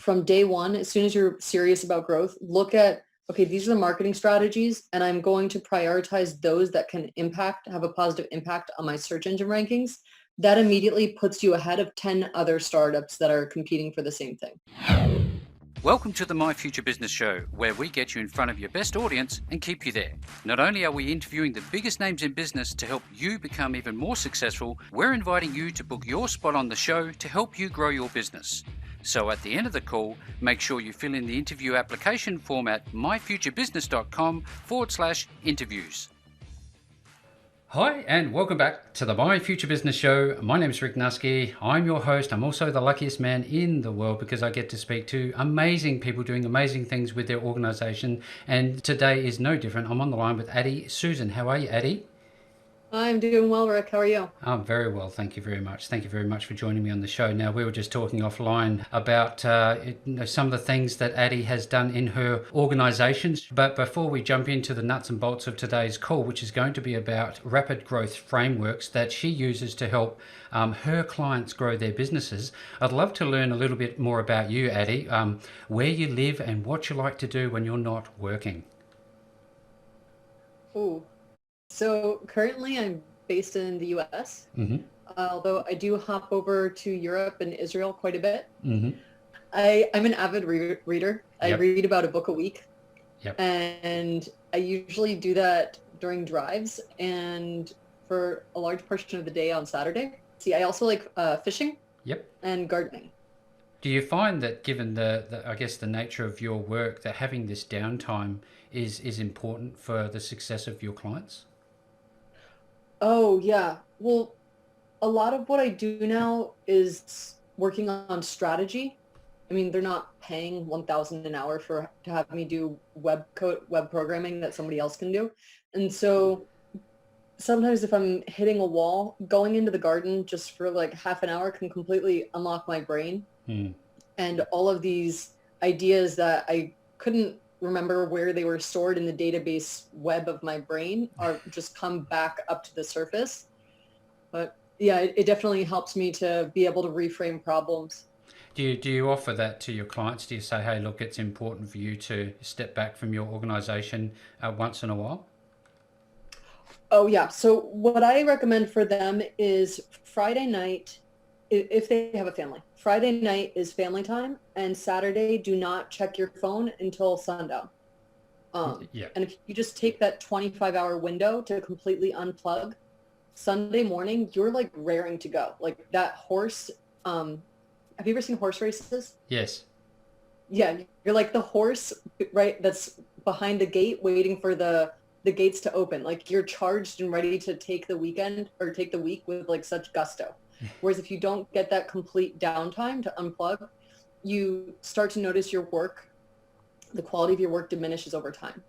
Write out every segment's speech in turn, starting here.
from day one, as soon as you're serious about growth, look at, okay, these are the marketing strategies, and I'm going to prioritize those that can have a positive impact on my search engine rankings. That immediately puts you ahead of 10 other startups that are competing for the same thing. Welcome to the My Future Business Show, where we get you in front of your best audience and keep you there. Not only are we interviewing the biggest names in business to help you become even more successful, we're inviting you to book your spot on the show to help you grow your business. So at the end of the call, make sure you fill in the interview application form at myfuturebusiness.com/interviews. Hi, and welcome back to the My Future Business Show. My name is Rick Nuske. I'm your host. I'm also the luckiest man in the world because I get to speak to amazing people doing amazing things with their organization. And today is no different. I'm on the line with ADI SOOZIN. How are you, ADI? I'm doing well, Rick. How are you? I'm very well. Thank you very much. Thank you very much for joining me on the show. Now, we were just talking offline about some of the things that ADI has done in her organizations. But before we jump into the nuts and bolts of today's call, which is going to be about rapid growth frameworks that she uses to help her clients grow their businesses, I'd love to learn a little bit more about you, ADI, where you live and what you like to do when you're not working. Ooh. So currently I'm based in the US, although I do hop over to Europe and Israel quite a bit. I'm an avid reader. I read about a book a week, and I usually do that during drives and for a large portion of the day on Saturday. See, I also like fishing and gardening. Do you find that given the I guess the nature of your work, that having this downtime is important for the success of your clients? Oh, yeah. Well, a lot of what I do now is working on strategy. I mean, they're not paying $1,000 an hour to have me do web programming that somebody else can do. And so sometimes if I'm hitting a wall, going into the garden just for like half an hour can completely unlock my brain. And all of these ideas that I couldn't remember where they were stored in the database web of my brain are just come back up to the surface. But yeah, it definitely helps me to be able to reframe problems. Do you offer that to your clients? Do you say, hey, look, it's important for you to step back from your organization once in a while? Oh yeah. So what I recommend for them is Friday night, if they have a family. Friday night is family time, and Saturday, do not check your phone until sundown. And if you just take that 25-hour window to completely unplug, Sunday morning, you're like raring to go. Like that horse, have you ever seen horse races? Yes. Yeah, you're like the horse, right, that's behind the gate waiting for the gates to open. Like you're charged and ready to take the weekend or take the week with like such gusto. Whereas if you don't get that complete downtime to unplug, you start to notice your work, the quality of your work diminishes over time.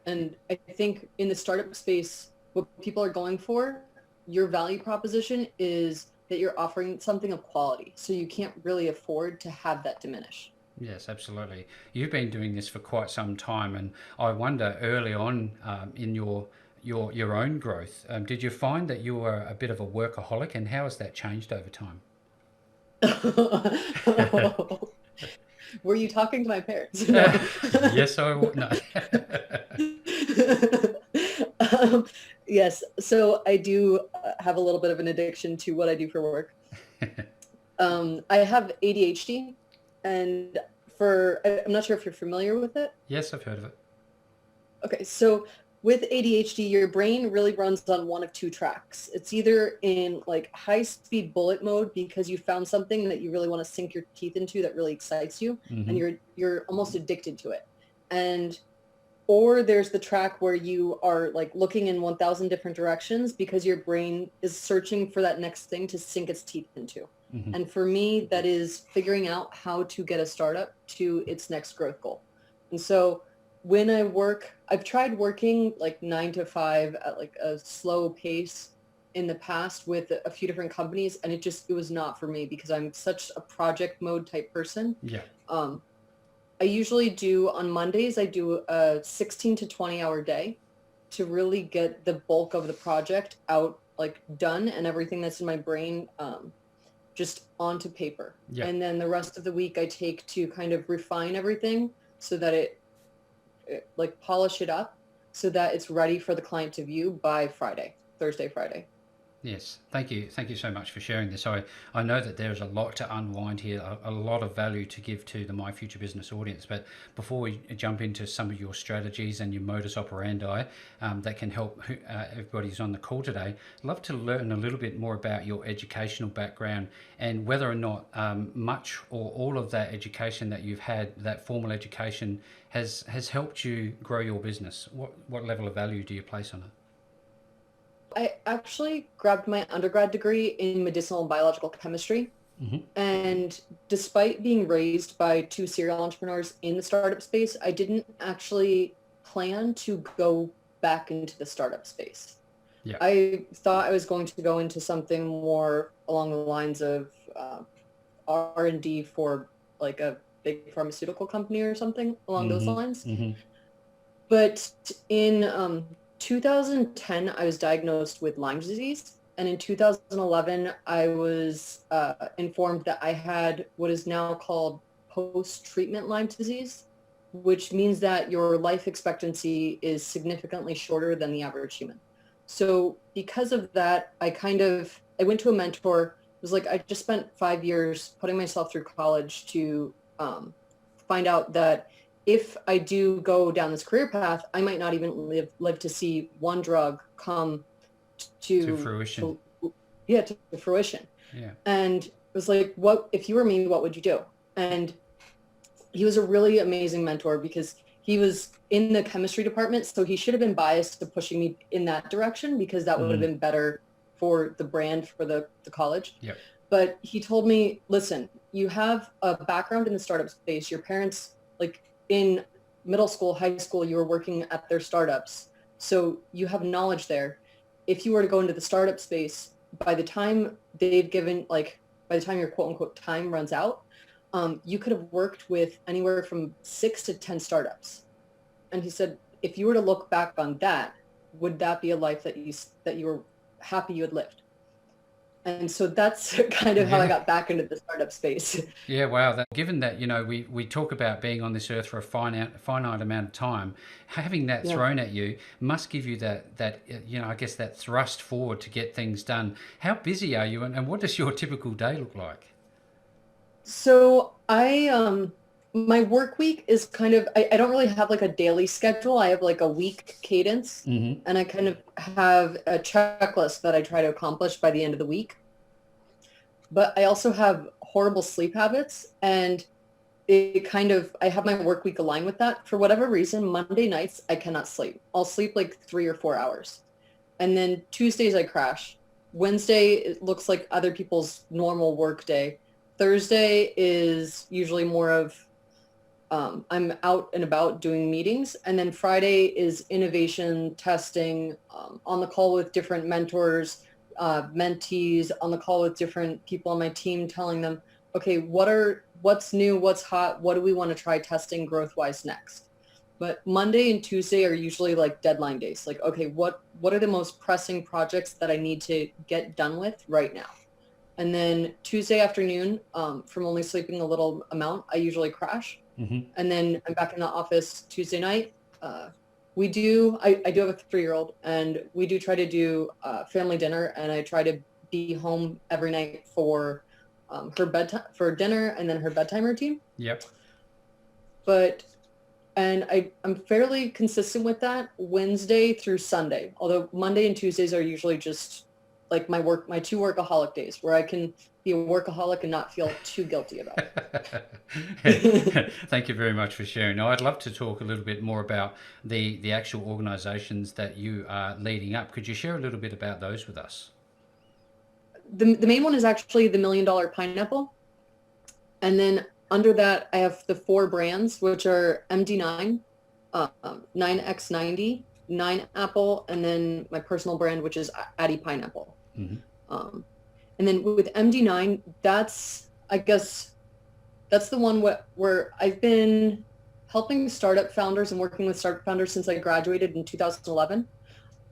And I think in the startup space, what people are going for, your value proposition is that you're offering something of quality. So you can't really afford to have that diminish. Yes, absolutely. You've been doing this for quite some time, and I wonder early on in your own growth, did you find that you were a bit of a workaholic, and how has that changed over time? Were you talking to my parents? Yes, I would. No. Yes. So I do have a little bit of an addiction to what I do for work. I have ADHD, and I'm not sure if you're familiar with it. Yes, I've heard of it. Okay. So with ADHD, your brain really runs on one of two tracks. It's either in like high speed bullet mode because you found something that you really want to sink your teeth into that really excites you, and you're almost addicted to it. Or there's the track where you are like looking in 1,000 different directions because your brain is searching for that next thing to sink its teeth into. And for me, that is figuring out how to get a startup to its next growth goal. And so when I've tried working like 9 to 5 at like a slow pace in the past with a few different companies, and it was not for me because I'm such a project mode type person. I usually on Mondays, I do a 16 to 20 hour day to really get the bulk of the project out, like done, and everything that's in my brain just onto paper. Yeah. And then the rest of the week I take to kind of refine everything so that it like polish it up so that it's ready for the client to view by Thursday, Friday. Yes, thank you. Thank you so much for sharing this. I know that there's a lot to unwind here, a lot of value to give to the My Future Business audience. But before we jump into some of your strategies and your modus operandi that can help everybody who's on the call today, I'd love to learn a little bit more about your educational background and whether or not much or all of that education that you've had, that formal education, has helped you grow your business. What level of value do you place on it? I actually grabbed my undergrad degree in medicinal and biological chemistry. Mm-hmm. And despite being raised by two serial entrepreneurs in the startup space, I didn't actually plan to go back into the startup space. Yeah. I thought I was going to go into something more along the lines of R&D for like a big pharmaceutical company or something along those lines. Mm-hmm. But in 2010, I was diagnosed with Lyme disease. And in 2011, I was informed that I had what is now called post-treatment Lyme disease, which means that your life expectancy is significantly shorter than the average human. So because of that, I went to a mentor. It was like, I just spent 5 years putting myself through college to find out that if I do go down this career path, I might not even live to see one drug come to fruition. To fruition. Yeah. And it was like, what if you were me, what would you do? And he was a really amazing mentor because he was in the chemistry department, so he should have been biased to pushing me in that direction because that would have been better for the brand for the college. Yeah. But he told me, listen, you have a background in the startup space. Your parents, like, in middle school, high school, you were working at their startups. So you have knowledge there. If you were to go into the startup space, by the time your quote unquote time runs out, you could have worked with anywhere from 6 to 10 startups. And he said, if you were to look back on that, would that be a life that you were happy you had lived? And so that's kind of how I got back into the startup space. Yeah, wow. Given that, we talk about being on this earth for a finite amount of time, having that thrown at you must give you that I guess that thrust forward to get things done. How busy are you and what does your typical day look like? So my work week is kind of, I don't really have like a daily schedule. I have like a week cadence, and I kind of have a checklist that I try to accomplish by the end of the week. But I also have horrible sleep habits, and I have my work week aligned with that. For whatever reason, Monday nights, I cannot sleep. I'll sleep like 3 or 4 hours. And then Tuesdays I crash. Wednesday, it looks like other people's normal work day. Thursday is usually more of I'm out and about doing meetings. And then Friday is innovation testing, on the call with different mentors, mentees, on the call with different people on my team, telling them, okay, what's new, what's hot, what do we want to try testing growth-wise next? But Monday and Tuesday are usually like deadline days. Like, okay, what are the most pressing projects that I need to get done with right now? And then Tuesday afternoon, from only sleeping a little amount, I usually crash. And then I'm back in the office Tuesday night. I do have a 3-year-old, and we do try to do family dinner, and I try to be home every night for her bedtime, for dinner, and then her bedtime routine. Yep. And I'm fairly consistent with that Wednesday through Sunday, although Monday and Tuesdays are usually just like my 2 workaholic days where I can be a workaholic and not feel too guilty about it. Thank you very much for sharing. Now, I'd love to talk a little bit more about the actual organizations that you are leading up. Could you share a little bit about those with us? The main one is actually the $1 Million Pineapple. And then under that, I have the 4 brands, which are MD9, 9X90, 9 Apple, and then my personal brand, which is ADI Pineapple. And then with MD9, that's the one where I've been helping startup founders and working with startup founders since I graduated in 2011.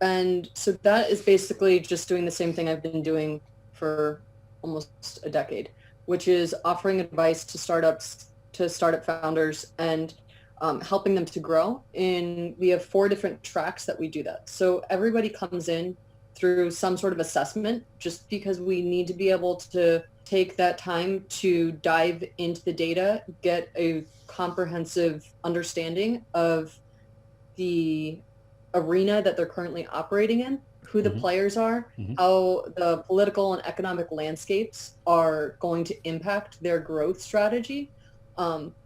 And so that is basically just doing the same thing I've been doing for almost a decade, which is offering advice to startup founders, and helping them to grow. And we have 4 different tracks that we do that. So everybody comes in through some sort of assessment, just because we need to be able to take that time to dive into the data, get a comprehensive understanding of the arena that they're currently operating in, who the players are, how the political and economic landscapes are going to impact their growth strategy,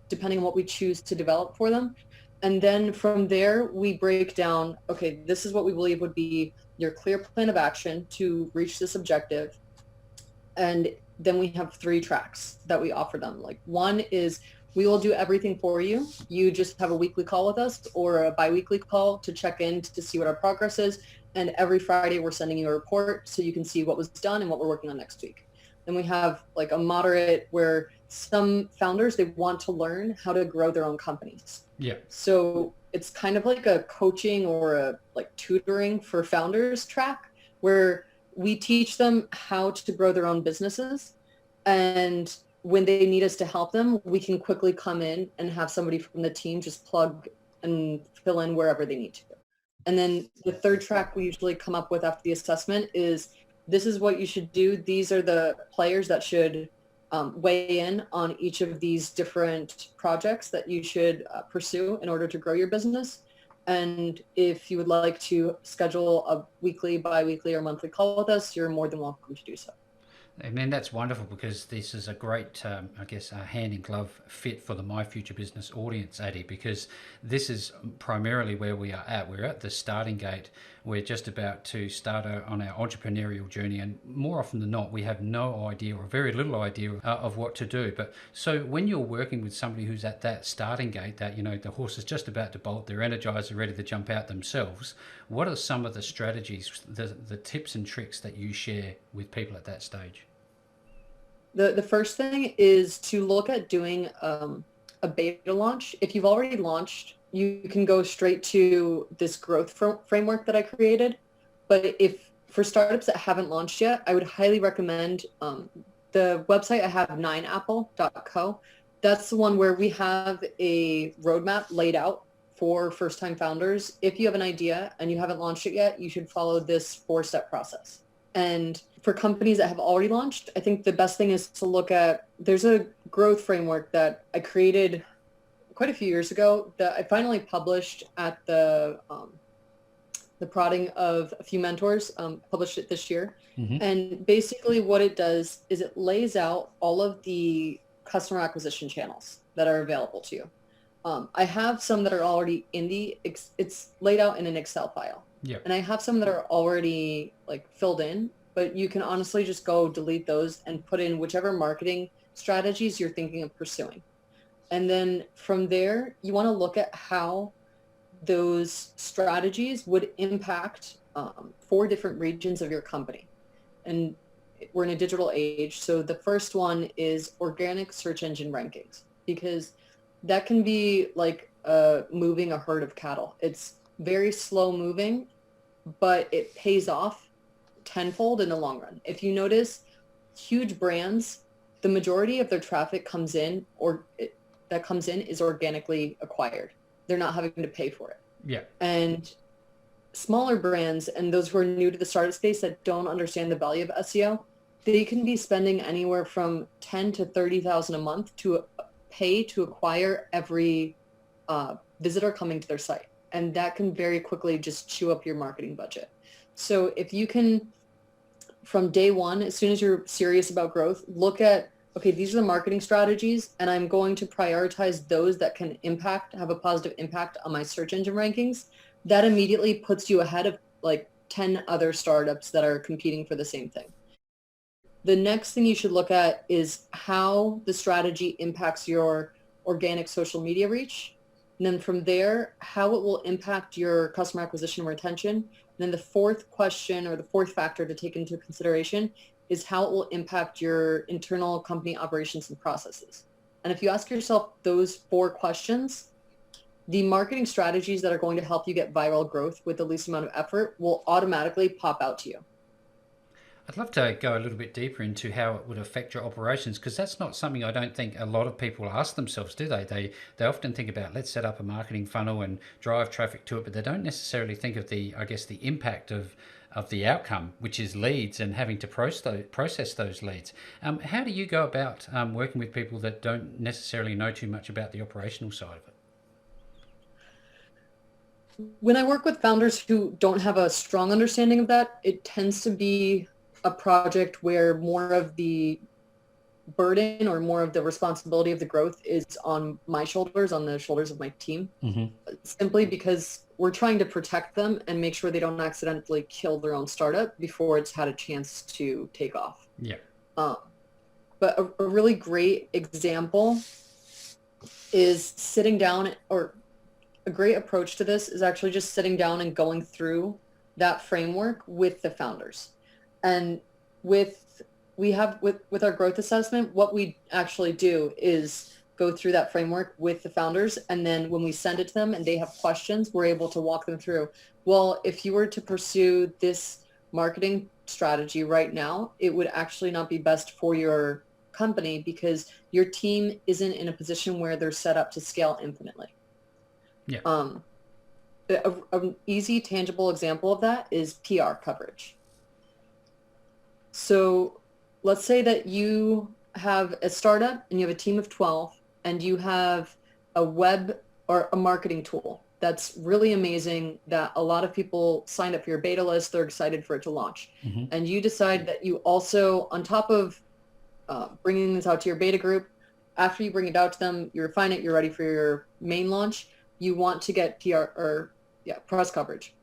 depending on what we choose to develop for them. And then from there, we break down, okay, this is what we believe would be your clear plan of action to reach this objective. And then we have 3 tracks that we offer them. Like, one is we will do everything for you. You just have a weekly call with us or a bi-weekly call to check in to see what our progress is. And every Friday we're sending you a report so you can see what was done and what we're working on next week. Then we have like a moderate, where some founders, they want to learn how to grow their own companies. Yeah. So it's kind of like a coaching or a like tutoring for founders track, where we teach them how to grow their own businesses. And when they need us to help them, we can quickly come in and have somebody from the team just plug and fill in wherever they need to. And then the 3rd track we usually come up with after the assessment is, this is what you should do. These are the players that should weigh in on each of these different projects that you should pursue in order to grow your business. And if you would like to schedule a weekly, bi-weekly, or monthly call with us, you're more than welcome to do so. I mean, that's wonderful, because this is a great, I guess, a hand in glove fit for the My Future Business audience, ADI, because this is primarily where we are at. We're at the starting gate. We're just about to start on our entrepreneurial journey. And more often than not, we have no idea, or very little idea of what to do. But so when you're working with somebody who's at that starting gate, that, you know, the horse is just about to bolt, they're energized, they're ready to jump out themselves, what are some of the strategies, the tips and tricks that you share with people at that stage? The first thing is to look at doing a beta launch. If you've already launched, you can go straight to this growth framework that I created. But if for startups that haven't launched yet, I would highly recommend the website I have, 9apple.co. That's the one where we have a roadmap laid out for first-time founders. If you have an idea and you haven't launched it yet, you should follow this 4-step process. And for companies that have already launched, I think the best thing is to look at, there's a growth framework that I created quite a few years ago that I finally published at the prodding of a few mentors, published it this year. And basically what it does is it lays out all of the customer acquisition channels that are available to you. I have some that are already in it's laid out in an Excel file. Yep. And I have some that are already like filled in, but you can honestly just go delete those and put in whichever marketing strategies you're thinking of pursuing. And then from there, you want to look at how those strategies would impact 4 different regions of your company. And we're in a digital age. So the first one is organic search engine rankings, because that can be like moving a herd of cattle. It's very slow moving, but it pays off tenfold in the long run. If you notice, huge brands, the majority of their traffic comes in, is organically acquired. They're not having to pay for it. Yeah. And smaller brands and those who are new to the startup space that don't understand the value of SEO, they can be spending anywhere from $10,000 to $30,000 a month to pay to acquire every visitor coming to their site. And that can very quickly just chew up your marketing budget. So if you can, from day one, as soon as you're serious about growth, look at, okay, these are the marketing strategies, and I'm going to prioritize those that can have a positive impact on my search engine rankings. That immediately puts you ahead of like 10 other startups that are competing for the same thing. The next thing you should look at is how the strategy impacts your organic social media reach. And then from there, how it will impact your customer acquisition and retention. And then the 4th question, or the 4th factor to take into consideration, is how it will impact your internal company operations and processes. And if you ask yourself those 4 questions, the marketing strategies that are going to help you get viral growth with the least amount of effort will automatically pop out to you. I'd love to go a little bit deeper into how it would affect your operations, because that's not something I don't think a lot of people ask themselves, do they? They often think about, let's set up a marketing funnel and drive traffic to it, but they don't necessarily think of the, I guess, the impact of the outcome, which is leads and having to process those leads. How do you go about working with people that don't necessarily know too much about the operational side of it? When I work with founders who don't have a strong understanding of that, it tends to be a project where more of the burden or more of the responsibility of the growth is on my shoulders, on the shoulders of my team, simply because we're trying to protect them and make sure they don't accidentally kill their own startup before it's had a chance to take off. Yeah. But a really great example is sitting down, or a great approach to this is actually just sitting down and going through that framework with the founders. And with our growth assessment, what we actually do is go through that framework with the founders. And then when we send it to them and they have questions, we're able to walk them through, well, if you were to pursue this marketing strategy right now, it would actually not be best for your company because your team isn't in a position where they're set up to scale infinitely. Yeah. An easy, tangible example of that is PR coverage. So let's say that you have a startup and you have a team of 12 and you have a web or a marketing tool that's really amazing that a lot of people signed up for your beta list. They're excited for it to launch. And you decide that you also, on top of bringing this out to your beta group, after you bring it out to them, you refine it, you're ready for your main launch, you want to get press coverage.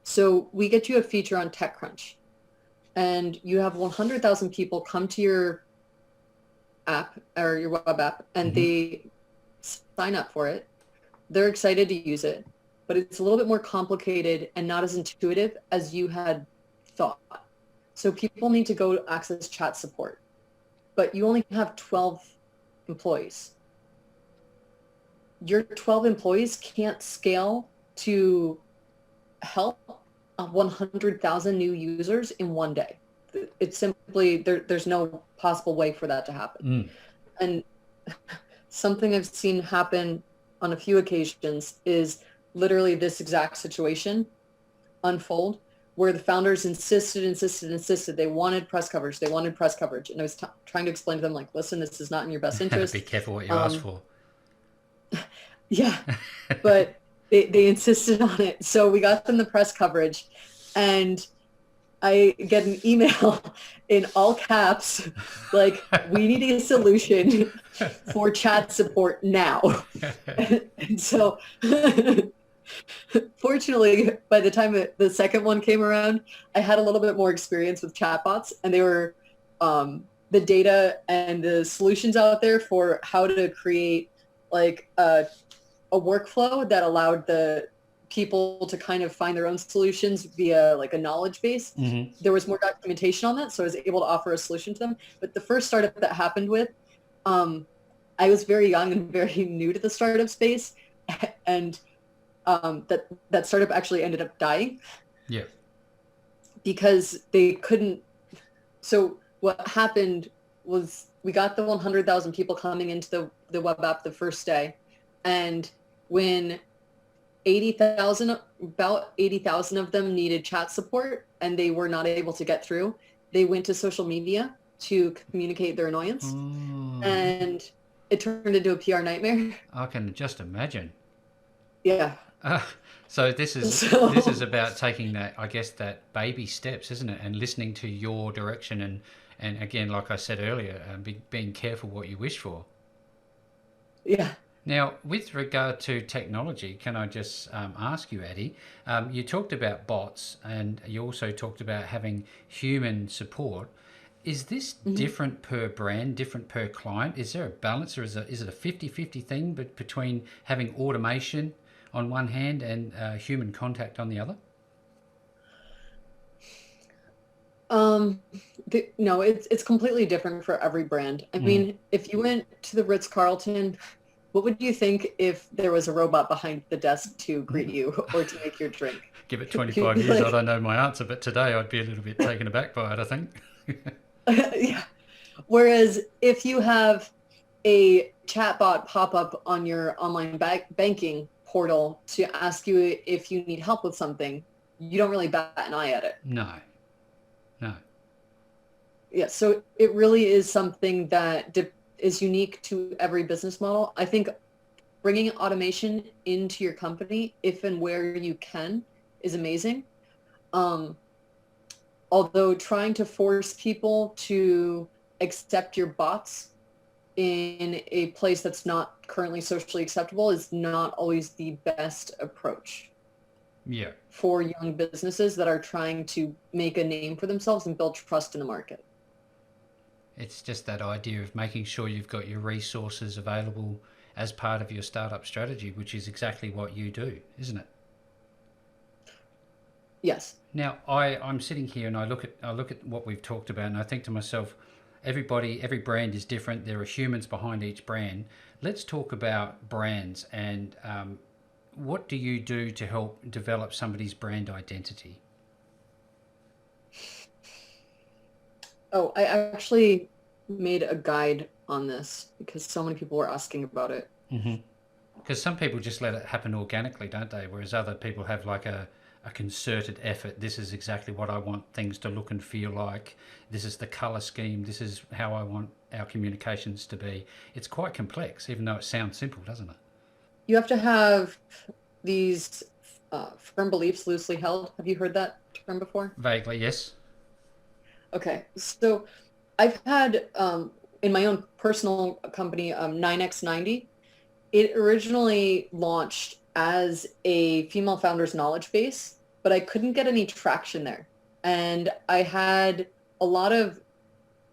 So we get you a feature on TechCrunch. And you have 100,000 people come to your app or your web app and they sign up for it. They're excited to use it, but it's a little bit more complicated and not as intuitive as you had thought. So people need to go access chat support, but you only have 12 employees. Your 12 employees can't scale to help 100,000 new users in one day. It's simply, there's no possible way for that to happen. And something I've seen happen on a few occasions is literally this exact situation unfold where the founders insisted. They wanted press coverage. And I was trying to explain to them, like, listen, this is not in your best interest. Be careful what you ask for. Yeah, but they insisted on it. So we got them the press coverage and I get an email in all caps, like, we need a solution for chat support now. And so fortunately, by the time the second one came around, I had a little bit more experience with chatbots, and they were the data and the solutions out there for how to create like a workflow that allowed the people to kind of find their own solutions via like a knowledge base. There was more documentation on that, so I was able to offer a solution to them. But the first startup that happened with, I was very young and very new to the startup space, and that startup actually ended up dying. Yeah. Because they couldn't. So what happened was we got the 100,000 people coming into the web app the first day, and when about 80,000 of them needed chat support and they were not able to get through, they went to social media to communicate their annoyance. And it turned into a PR nightmare. I can just imagine. Yeah. So this is about taking that, I guess, that baby steps, isn't it? And listening to your direction and again, like I said earlier, being careful what you wish for. Yeah. Now, with regard to technology, can I just ask you, Addie, you talked about bots and you also talked about having human support. Is this different per brand, different per client? Is there a balance, or is it a 50-50 thing between having automation on one hand and human contact on the other? No, it's completely different for every brand. I mean, if you went to the Ritz-Carlton, What would you think if there was a robot behind the desk to greet you or to make your drink? Give it You'd 25 be years, I like, don't know my answer, but today I'd be a little bit taken aback by it, I think. yeah. Whereas if you have a chatbot pop up on your online banking portal to ask you if you need help with something, you don't really bat an eye at it. No, no. Yeah, so it really is something that is unique to every business model. I think bringing automation into your company, if and where you can, is amazing. Um, Although trying to force people to accept your bots in a place that's not currently socially acceptable is not always the best approach Yeah. for young businesses that are trying to make a name for themselves and build trust in the market. It's just that idea of making sure you've got your resources available as part of your startup strategy, which is exactly what you do, isn't it? Yes. Now, I'm sitting here and I look at what we've talked about, and I think to myself, every brand is different. There are humans behind each brand. Let's talk about brands and what do you do to help develop somebody's brand identity? Oh, I actually made a guide on this because so many people were asking about it. Mm-hmm. Because some people just let it happen organically, don't they? Whereas other people have like a concerted effort. This is exactly what I want things to look and feel like. This is the color scheme. This is how I want our communications to be. It's quite complex, even though it sounds simple, doesn't it? You have to have these firm beliefs loosely held. Have you heard that term before? Vaguely, yes. Okay, so I've had in my own personal company, 9x90. It originally launched as a female founder's knowledge base, but I couldn't get any traction there. And I had a lot of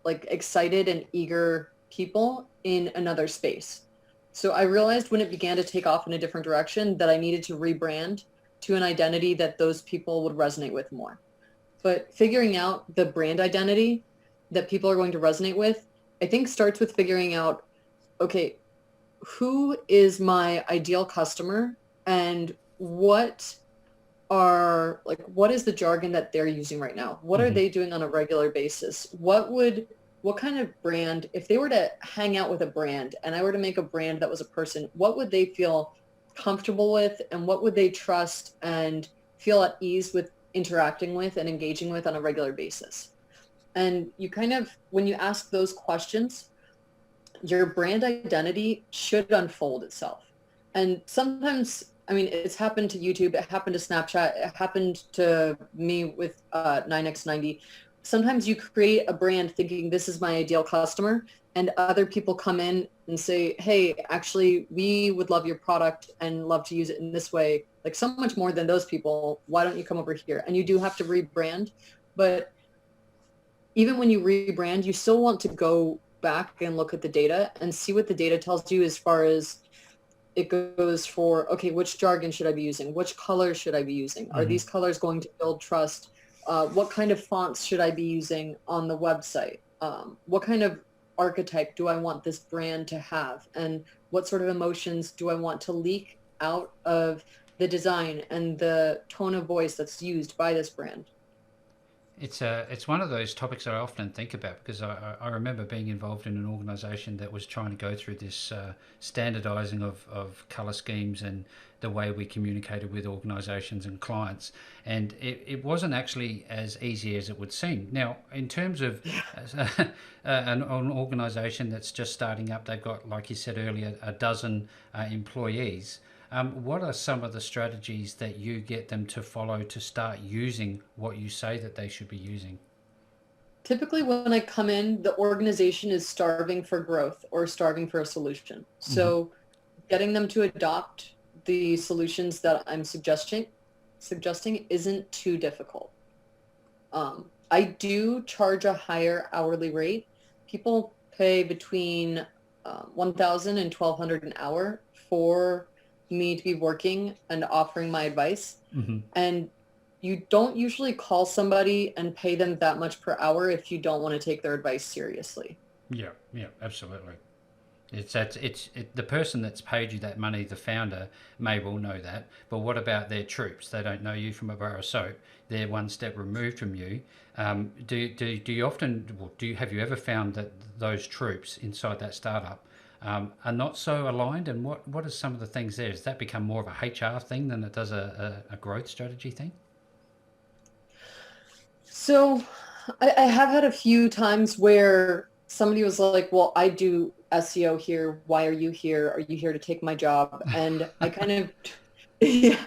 like excited and eager people in another space. So I realized when it began to take off in a different direction that I needed to rebrand to an identity that those people would resonate with more. But figuring out the brand identity that people are going to resonate with, I think starts with figuring out, okay, who is my ideal customer and what is the jargon that they're using right now? What are Mm-hmm. they doing on a regular basis? What kind of brand, if they were to hang out with a brand and I were to make a brand that was a person, what would they feel comfortable with and what would they trust and feel at ease with interacting with and engaging with on a regular basis? And you kind of, when you ask those questions, your brand identity should unfold itself. And sometimes, I mean, it's happened to YouTube, it happened to Snapchat, it happened to me with 9x90. Sometimes you create a brand thinking this is my ideal customer, and other people come in and say, hey, actually, we would love your product and love to use it in this way, like so much more than those people. Why don't you come over here? And you do have to rebrand. But even when you rebrand, you still want to go back and look at the data and see what the data tells you as far as it goes for, okay, which jargon should I be using? Which colors should I be using? Are Mm-hmm. these colors going to build trust? What kind of fonts should I be using on the website? What kind of archetype do I want this brand to have? And what sort of emotions do I want to leak out of the design and the tone of voice that's used by this brand? It's one of those topics that I often think about because I remember being involved in an organisation that was trying to go through this standardising of colour schemes and the way we communicated with organisations and clients, and it wasn't actually as easy as it would seem. Now, in terms of an organisation that's just starting up, they've got, like you said earlier, a dozen employees. What are some of the strategies that you get them to follow to start using what you say that they should be using? Typically, when I come in, the organization is starving for growth or starving for a solution. Mm-hmm. So getting them to adopt the solutions that I'm suggesting isn't too difficult. I do charge a higher hourly rate. People pay between 1,000 and 1,200 an hour for me to be working and offering my advice. Mm-hmm. And you don't usually call somebody and pay them that much per hour if you don't want to take their advice seriously. Yeah, yeah, absolutely. The person that's paid you that money, the founder, may well know that, but what about their troops? They don't know you from a bar of soap. They're one step removed from you. Do you often, well, have you ever found that those troops inside that startup are not so aligned? And what are some of the things there? Does that become more of a HR thing than it does a growth strategy thing? So I have had a few times where somebody was like, well, I do SEO here. Why are you here? Are you here to take my job? And I kind of, yeah.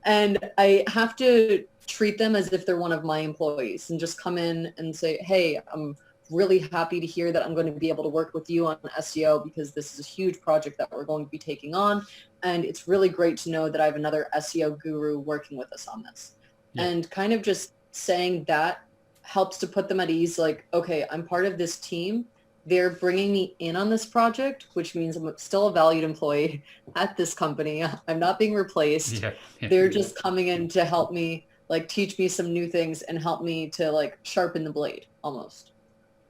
And I have to treat them as if they're one of my employees and just come in and say, hey, I'm really happy to hear that I'm going to be able to work with you on SEO because this is a huge project that we're going to be taking on. And it's really great to know that I have another SEO guru working with us on this. Yeah. And kind of just saying that helps to put them at ease. Like, okay, I'm part of this team. They're bringing me in on this project, which means I'm still a valued employee at this company. I'm not being replaced. Yeah. They're just coming in to help me, like, teach me some new things and help me to, like, sharpen the blade almost.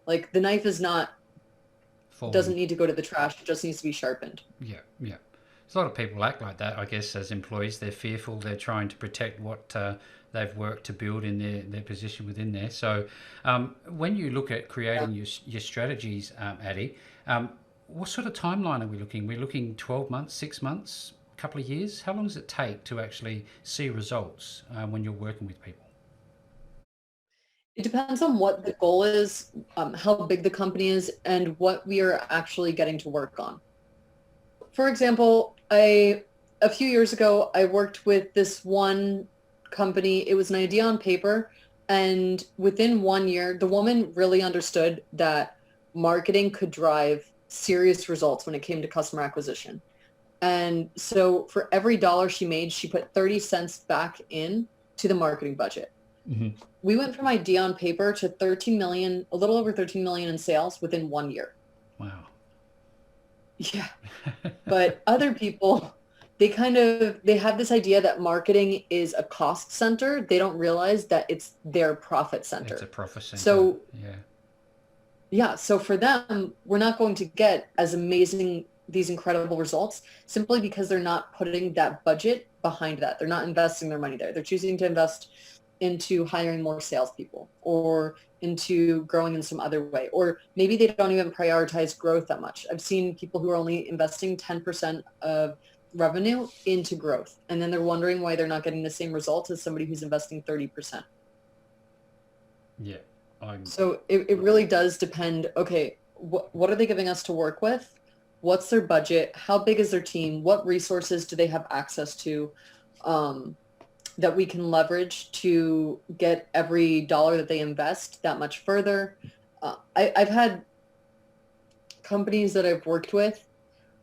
Like, the knife is not, doesn't need to go to the trash. It just needs to be sharpened. Yeah. A lot of people act like that, I guess, as employees. They're fearful. They're trying to protect what they've worked to build in their position within there. So when you look at creating your strategies, Addie, what sort of timeline are we looking? We're looking 12 months, 6 months, a couple of years? How long does it take to actually see results when you're working with people? It depends on what the goal is, how big the company is, and what we are actually getting to work on. For example, a few years ago, I worked with this one company. It was an idea on paper. And within 1 year, the woman really understood that marketing could drive serious results when it came to customer acquisition. And so for every dollar she made, she put 30 cents back in to the marketing budget. Mm-hmm. We went from idea on paper to 13 million, a little over 13 million in sales within 1 year. Wow. Yeah. But other people, they have this idea that marketing is a cost center. They don't realize that it's their profit center. It's a profit center. So yeah. So for them, we're not going to get as amazing, these incredible results simply because they're not putting that budget behind that. They're not investing their money there. They're choosing to invest into hiring more salespeople or into growing in some other way. Or maybe they don't even prioritize growth that much. I've seen people who are only investing 10% of revenue into growth. And then they're wondering why they're not getting the same results as somebody who's investing 30%. Yeah. So it really does depend. Okay, what are they giving us to work with? What's their budget? How big is their team? What resources do they have access to that we can leverage to get every dollar that they invest that much further? I've had companies that I've worked with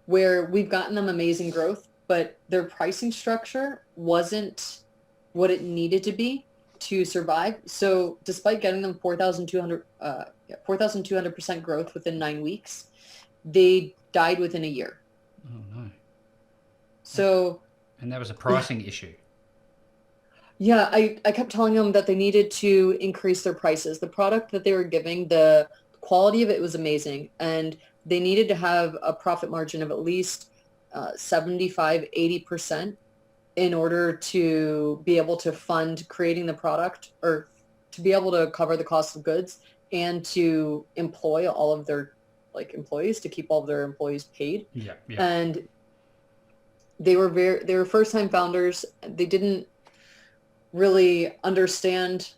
where we've gotten them amazing growth, but their pricing structure wasn't what it needed to be to survive. So despite getting them 4,200% growth within 9 weeks, they died within a year. Oh no. So, and that was a pricing issue. Yeah, I kept telling them that they needed to increase their prices. The product that they were giving, the quality of it was amazing, and they needed to have a profit margin of at least 75, 80% in order to be able to fund creating the product, or to be able to cover the cost of goods and to employ all of their employees, to keep all of their employees paid. Yeah. And they were first-time founders. They didn't really understand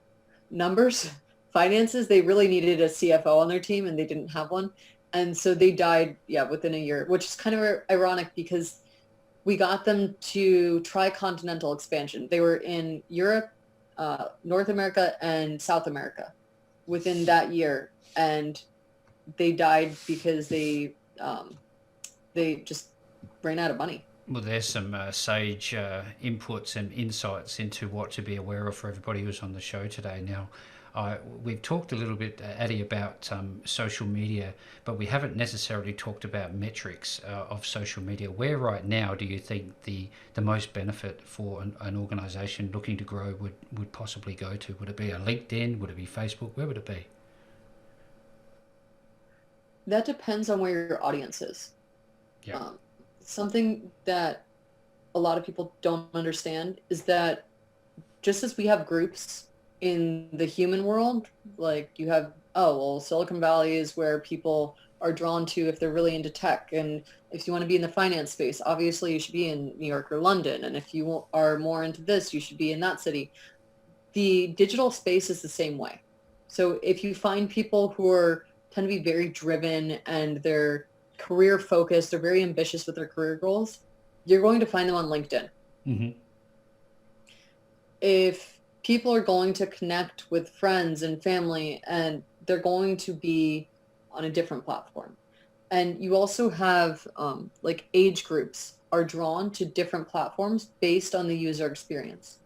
numbers, finances. They really needed a CFO on their team, and they didn't have one. And so they died, within a year, which is kind of ironic because we got them to try continental expansion. They were in Europe, North America, and South America within that year, and they died because they just ran out of money. Well, there's some sage inputs and insights into what to be aware of for everybody who's on the show today. Now, we've talked a little bit, Addie, about social media, but we haven't necessarily talked about metrics of social media. Where right now do you think the most benefit for an organisation looking to grow would possibly go to? Would it be a LinkedIn? Would it be Facebook? Where would it be? That depends on where your audience is. Yeah. Something that a lot of people don't understand is that just as we have groups in the human world, like you have, oh, well, Silicon Valley is where people are drawn to if they're really into tech. And if you want to be in the finance space, obviously you should be in New York or London. And if you are more into this, you should be in that city. The digital space is the same way. So if you find people who tend to be very driven and they're career focused, they're very ambitious with their career goals, you're going to find them on LinkedIn. Mm-hmm. If people are going to connect with friends and family, and they're going to be on a different platform. And you also have like age groups are drawn to different platforms based on the user experience.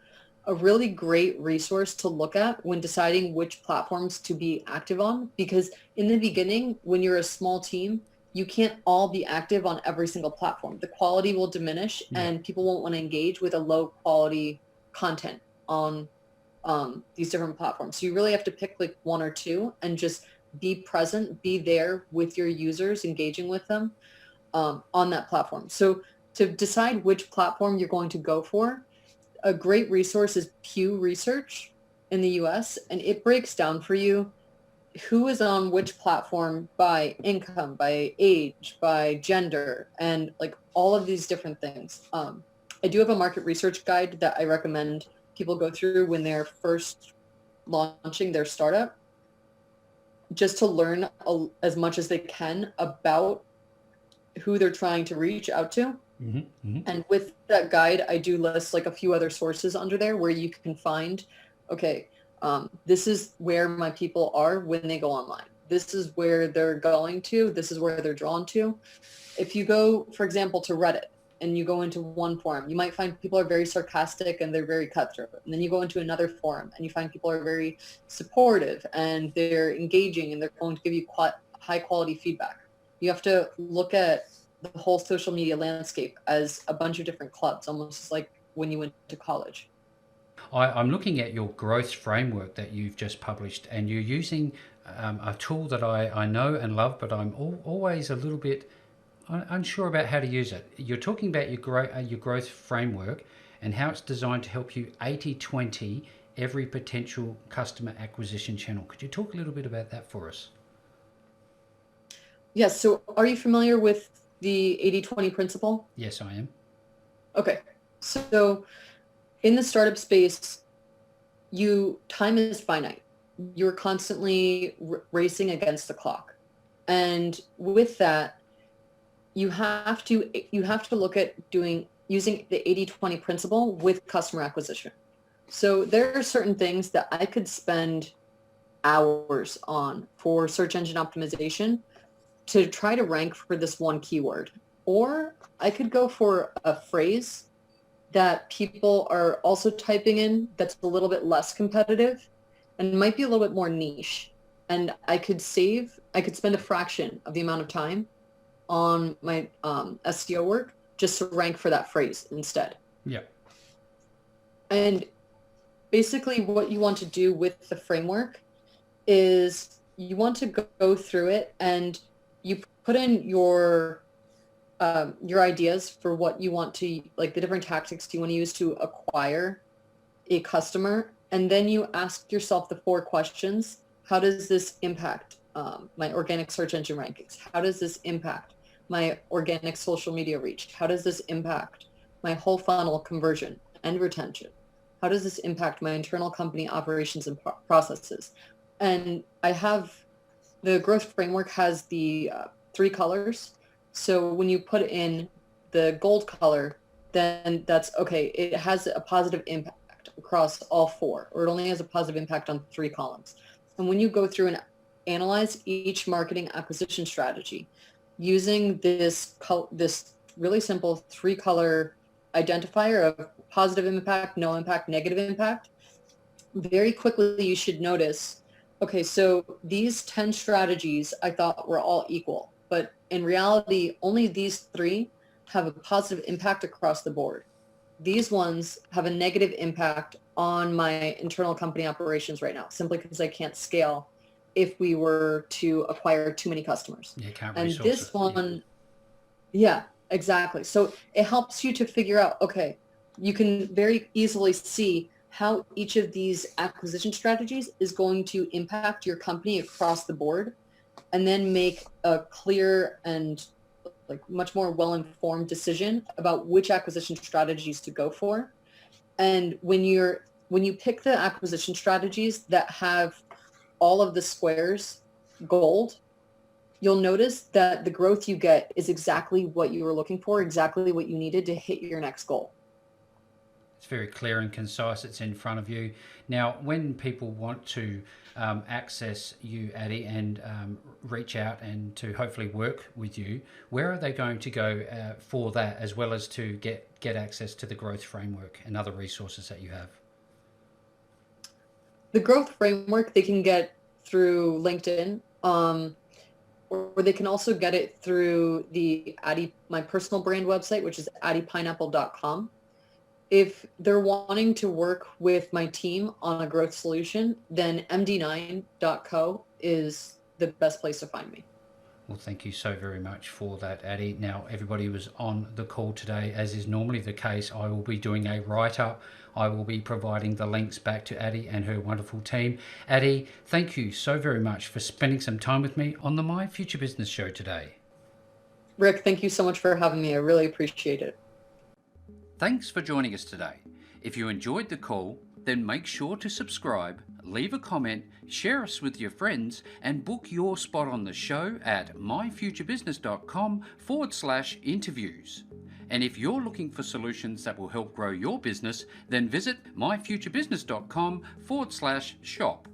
A really great resource to look at when deciding which platforms to be active on, because in the beginning, when you're a small team, you can't all be active on every single platform. The quality will diminish and people won't want to engage with a low quality content on these different platforms. So you really have to pick like one or two and just be present, be there with your users, engaging with them on that platform. So to decide which platform you're going to go for, a great resource is Pew Research in the US, and it breaks down for you who is on which platform by income, by age, by gender, and like all of these different things. I do have a market research guide that I recommend people go through when they're first launching their startup, just to learn as much as they can about who they're trying to reach out to. Mm-hmm. Mm-hmm. And with that guide, I do list like a few other sources under there where you can find, okay, this is where my people are when they go online. This is where they're going to. This is where they're drawn to. If you go, for example, to Reddit and you go into one forum, you might find people are very sarcastic and they're very cutthroat. And then you go into another forum and you find people are very supportive and they're engaging and they're going to give you high quality feedback. You have to look at the whole social media landscape as a bunch of different clubs, almost like when you went to college. I'm looking at your growth framework that you've just published, and you're using a tool that I know and love, but I'm always a little bit unsure about how to use it. You're talking about your growth framework and how it's designed to help you 80/20 every potential customer acquisition channel. Could you talk a little bit about that for us? Yes. So are you familiar with the 80/20 principle? Yes, I am. Okay. So in the startup space, time is finite. You're constantly racing against the clock. And with that, you have to look at using the 80/20 principle with customer acquisition. So there are certain things that I could spend hours on for search engine optimization to try to rank for this one keyword. Or I could go for a phrase that people are also typing in that's a little bit less competitive and might be a little bit more niche. And I could spend a fraction of the amount of time on my SEO work just to rank for that phrase instead. Yeah. And basically what you want to do with the framework is you want to go through it and you put in your ideas for what you want to, like the different tactics you want to use to acquire a customer. And then you ask yourself the 4 questions. How does this impact my organic search engine rankings? How does this impact my organic social media reach? How does this impact my whole funnel conversion and retention? How does this impact my internal company operations and processes? And the growth framework has the 3 colors. So when you put in the gold color, then that's okay. It has a positive impact across all 4, or it only has a positive impact on 3 columns. And when you go through and analyze each marketing acquisition strategy using this really simple 3-color identifier of positive impact, no impact, negative impact, very quickly you should notice, okay, so these 10 strategies I thought were all equal, but in reality, only these 3 have a positive impact across the board. These ones have a negative impact on my internal company operations right now, simply because I can't scale if we were to acquire too many customers. Yeah, can't And resource this it. one, yeah, exactly. So it helps you to figure out, okay, you can very easily see how each of these acquisition strategies is going to impact your company across the board, and then make a clear and like much more well-informed decision about which acquisition strategies to go for. And when you pick the acquisition strategies that have all of the squares gold, you'll notice that the growth you get is exactly what you were looking for, exactly what you needed to hit your next goal. It's very clear and concise. It's in front of you. Now, when people want to access you, Addie, and reach out and to hopefully work with you, where are they going to go for that, as well as to get access to the growth framework and other resources that you have? The growth framework they can get through LinkedIn, or they can also get it through the my personal brand website, which is addipineapple.com. If they're wanting to work with my team on a growth solution, then md9.co is the best place to find me. Well, thank you so very much for that, Addie. Now, everybody was on the call today, as is normally the case. I will be doing a write-up. I will be providing the links back to Addie and her wonderful team. Addie, thank you so very much for spending some time with me on the My Future Business show today. Rick, thank you so much for having me. I really appreciate it. Thanks for joining us today. If you enjoyed the call, then make sure to subscribe, leave a comment, share us with your friends, and book your spot on the show at myfuturebusiness.com/interviews. And if you're looking for solutions that will help grow your business, then visit myfuturebusiness.com/shop.